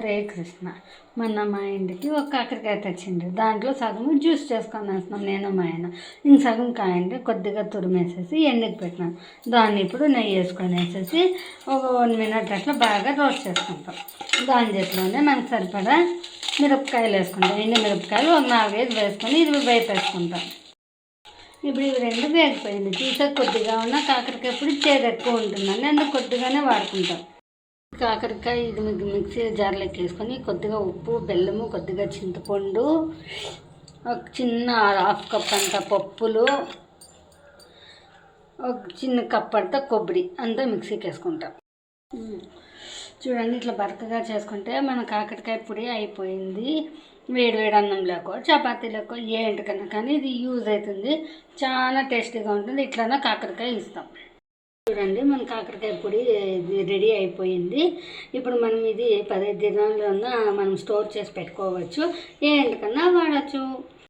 రే కృష్ణ, మొన్న మా ఇంటికి ఒక కాకరకాయ తెచ్చిండు. దాంట్లో సగం జ్యూస్ చేసుకొని వేస్తున్నాం నేను మా ఆయన. ఇంక సగం కాయండి కొద్దిగా తురిమేసేసి ఎండకి పెట్టినాను. దాన్ని ఇప్పుడు నెయ్యి వేసుకొని వేసేసి ఒక 1 మినిట్ అట్లా బాగా రోస్ట్ చేసుకుంటాం. దాని చేతిలోనే మనకు సరిపడా మిరపకాయలు వేసుకుంటాం. ఎండు మిరపకాయలు ఒక 4-5 వేసుకొని ఇది వేపేసుకుంటాం. ఇప్పుడు ఇవి 2 వేగిపోయింది. చూసే కొద్దిగా ఉన్న కాకరకాయ పొడి చేదు ఎక్కువ ఉంటుందండి, అందుకు కొద్దిగానే వాడుకుంటాం. కాకరకాయ ఇది మిక్సీ జార్లోకి వేసుకొని కొద్దిగా ఉప్పు, బెల్లము, కొద్దిగా చింతపండు, ఒక చిన్న 1/2 కప్ అంత పప్పులు, ఒక చిన్న కప్ అంతా కొబ్బరి అంతా మిక్సీకి వేసుకుంటాం. చూడండి, ఇట్లా బరకగా చేసుకుంటే మన కాకరకాయ పొడి అయిపోయింది. వేడి వేడి అన్నంలోకో చపాతీలకో ఏంటికన్నా కానీ ఇది యూజ్ అవుతుంది. చాలా టేస్టీగా ఉంటుంది. ఇట్లన్నా కాకరకాయ ఇస్తాం. చూడండి, మన కాకరకాయ పొడి రెడీ అయిపోయింది. ఇప్పుడు మనం ఇది 15 దినాలన్నా మనం స్టోర్ చేసి పెట్టుకోవచ్చు, ఏంటికన్నా వాడచ్చు.